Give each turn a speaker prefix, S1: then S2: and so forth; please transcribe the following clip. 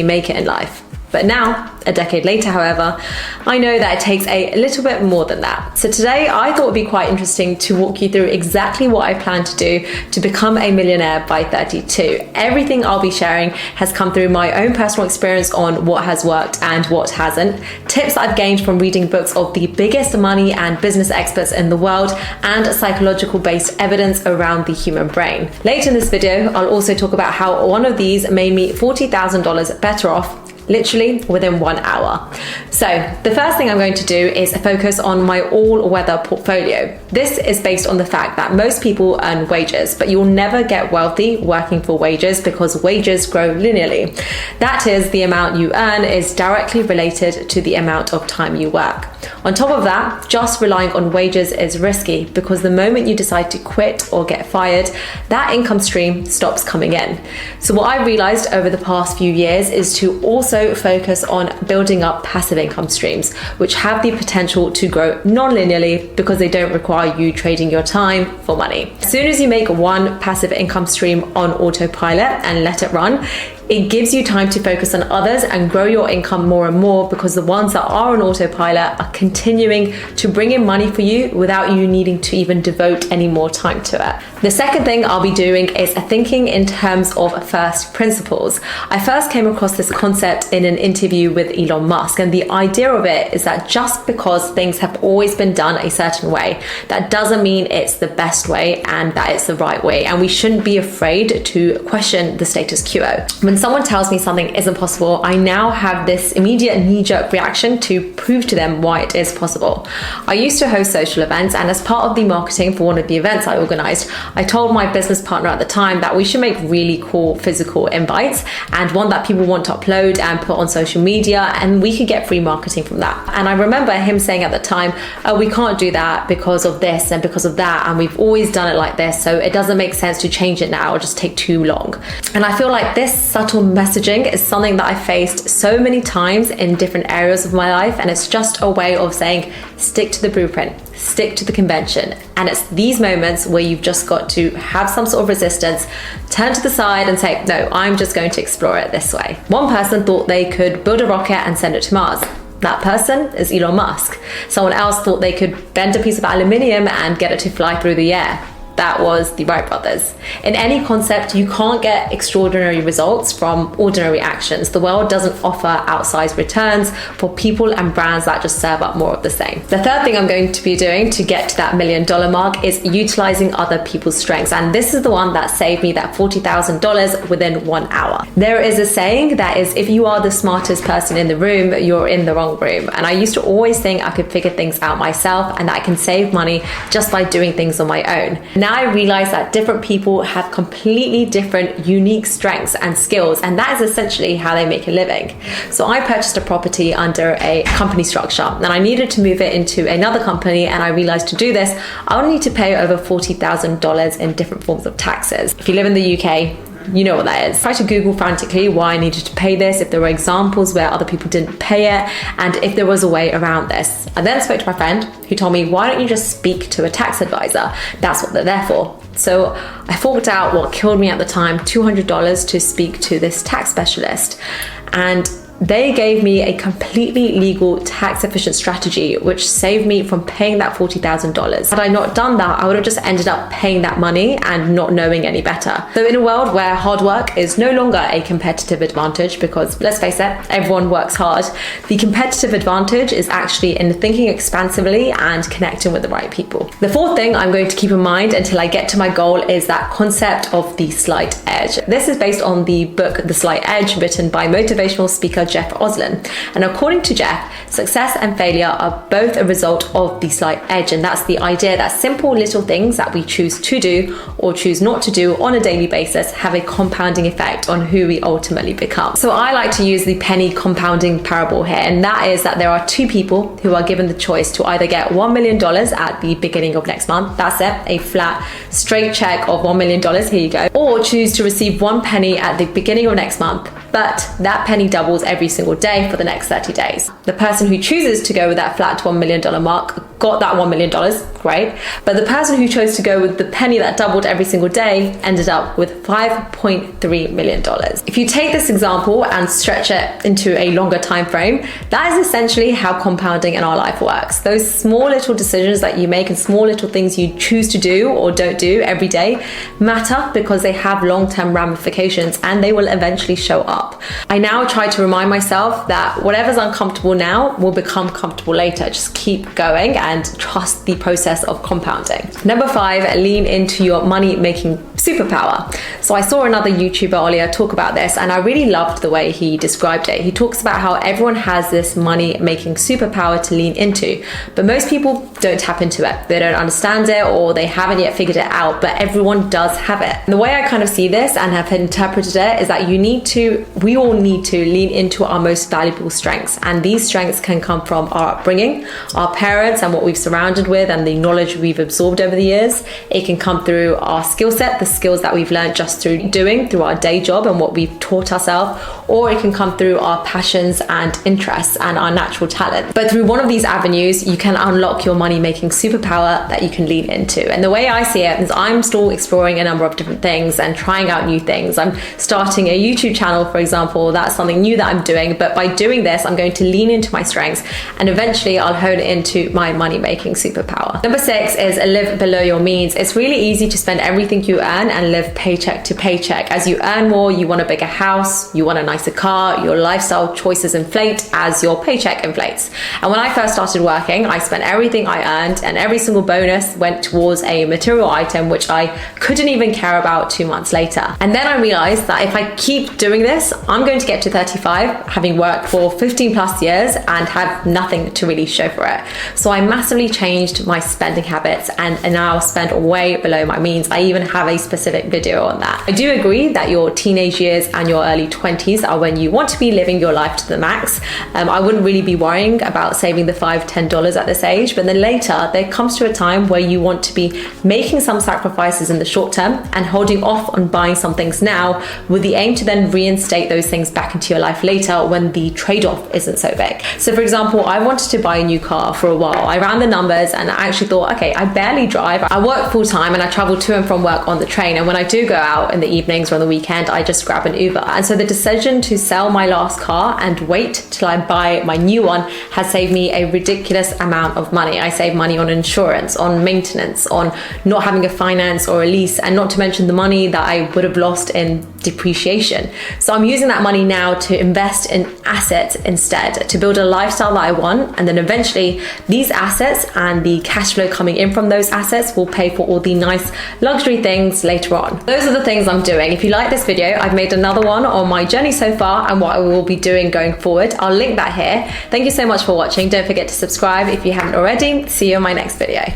S1: make it in life. But now, a decade later, however, I know that it takes a little bit more than that. So today, I thought it would be quite interesting to walk you through exactly what I plan to do to become a millionaire by 32. Everything I'll be sharing has come through my own personal experience on what has worked and what hasn't, tips I've gained from reading books of the biggest money and business experts in the world, and psychological-based evidence around the human brain. Later in this video, I'll also talk about how one of these made me $40,000 better off literally within 1 hour. So the first thing I'm going to do is focus on my all-weather portfolio. This is based on the fact that most people earn wages, but you'll never get wealthy working for wages because wages grow linearly. That is, the amount you earn is directly related to the amount of time you work. On top of that, just relying on wages is risky because the moment you decide to quit or get fired, that income stream stops coming in. So what I realized over the past few years is to also focus on building up passive income streams, which have the potential to grow non-linearly because they don't require you trading your time for money. As soon as you make one passive income stream on autopilot and let it run, it gives you time to focus on others and grow your income more and more because the ones that are on autopilot are continuing to bring in money for you without you needing to even devote any more time to it. The second thing I'll be doing is thinking in terms of first principles. I first came across this concept in an interview with Elon Musk, and the idea of it is that just because things have always been done a certain way, that doesn't mean it's the best way and that it's the right way, and we shouldn't be afraid to question the status quo. When someone tells me something isn't possible, I now have this immediate knee-jerk reaction to prove to them why it is possible. I used to host social events, and as part of the marketing for one of the events I organized, I told my business partner at the time that we should make really cool physical invites and one that people want to upload and put on social media, and we could get free marketing from that. And I remember him saying at the time, oh, we can't do that because of this and because of that, and we've always done it like this, so it doesn't make sense to change it now, it'll just take too long. And I feel like this subtle messaging is something that I faced so many times in different areas of my life, and it's just a way of saying, stick to the blueprint, stick to the convention. And it's these moments where you've just got to have some sort of resistance, turn to the side and say, no, I'm just going to explore it this way. One person thought they could build a rocket and send it to Mars. That person is Elon Musk. Someone else thought they could bend a piece of aluminium and get it to fly through the air. That was the Wright brothers. In any concept, you can't get extraordinary results from ordinary actions. The world doesn't offer outsized returns for people and brands that just serve up more of the same. The third thing I'm going to be doing to get to that $1 million mark is utilizing other people's strengths. And this is the one that saved me that $40,000 within 1 hour. There is a saying that is, if you are the smartest person in the room, you're in the wrong room. And I used to always think I could figure things out myself and that I can save money just by doing things on my own. Now I realize that different people have completely different, unique strengths and skills, and that is essentially how they make a living. So I purchased a property under a company structure, and I needed to move it into another company, and I realized to do this, I would need to pay over $40,000 in different forms of taxes. If you live in the UK, you know what that is. I tried to Google frantically why I needed to pay this, if there were examples where other people didn't pay it, and if there was a way around this. I then spoke to my friend who told me, why don't you just speak to a tax advisor? That's what they're there for. So I forked out what killed me at the time, $200 to speak to this tax specialist. And they gave me a completely legal, tax-efficient strategy, which saved me from paying that $40,000. Had I not done that, I would have just ended up paying that money and not knowing any better. So in a world where hard work is no longer a competitive advantage, because let's face it, everyone works hard, the competitive advantage is actually in thinking expansively and connecting with the right people. The fourth thing I'm going to keep in mind until I get to my goal is that concept of the slight edge. This is based on the book The Slight Edge, written by motivational speaker Jeff Oslin. And according to Jeff, success and failure are both a result of the slight edge. And that's the idea that simple little things that we choose to do or choose not to do on a daily basis have a compounding effect on who we ultimately become. So I like to use the penny compounding parable here. And that is that there are two people who are given the choice to either get $1 million at the beginning of next month. That's it, a flat, straight check of $1 million. Here you go. Or choose to receive 1 penny at the beginning of next month, but that penny doubles every single day for the next 30 days. The person who chooses to go with that flat $1 million mark got that $1 million, great. But the person who chose to go with the penny that doubled every single day ended up with $5.3 million. If you take this example and stretch it into a longer time frame, that is essentially how compounding in our life works. Those small little decisions that you make and small little things you choose to do or don't do every day matter because they have long-term ramifications and they will eventually show up. I now try to remind myself that whatever's uncomfortable now will become comfortable later. Just keep going and trust the process of compounding. Number 5, lean into your money-making superpower. So I saw another YouTuber earlier talk about this and I really loved the way he described it. He talks about how everyone has this money-making superpower to lean into, but most people don't tap into it. They don't understand it or they haven't yet figured it out, but everyone does have it. And the way I kind of see this and have interpreted it is that we all need to lean into our most valuable strengths. And these strengths can come from our upbringing, our parents and what we've surrounded with and the knowledge we've absorbed over the years. It can come through our skill set, the skills that we've learned just through doing, through our day job and what we've taught ourselves, or it can come through our passions and interests and our natural talent. But through one of these avenues, you can unlock your money-making superpower that you can lean into. And the way I see it is I'm still exploring a number of different things and trying out new things. I'm starting a YouTube channel, for example. That's something new that I'm doing, but by doing this, I'm going to lean into my strengths and eventually I'll hone into my money-making superpower. Number 6 is live below your means. It's really easy to spend everything you earn and live paycheck to paycheck. As you earn more, you want a bigger house, you want a nicer car, your lifestyle choices inflate as your paycheck inflates. And when I first started working, I spent everything I earned and every single bonus went towards a material item which I couldn't even care about 2 months later. And then I realized that if I keep doing this, I'm going to get to 35, having worked for 15 plus years and have nothing to really show for it. So I massively changed my spending habits and now spend way below my means. I even have a specific video on that. I do agree that your teenage years and your early 20s are when you want to be living your life to the max. I wouldn't really be worrying about saving the $5-10 at this age, but then later there comes to a time where you want to be making some sacrifices in the short term and holding off on buying some things now with the aim to then reinstate those things back into your life later when the trade-off isn't so big. So for example, I wanted to buy a new car for a while. I ran the numbers and I actually thought, okay, I barely drive. I work full time and I travel to and from work on the train. And when I do go out in the evenings or on the weekend, I just grab an Uber. And so the decision to sell my last car and wait till I buy my new one has saved me a ridiculous amount of money. I save money on insurance, on maintenance, on not having a finance or a lease, and not to mention the money that I would have lost in depreciation. So I'm using that money now to invest in assets instead, to build a lifestyle that I want, and then eventually these assets and the cash flow coming in from those assets will pay for all the nice luxury things later on. Those are the things I'm doing. If you like this video, I've made another one on my journey so far and what I will be doing going forward. I'll link that here. Thank you so much for watching. Don't forget to subscribe if you haven't already. See you in my next video.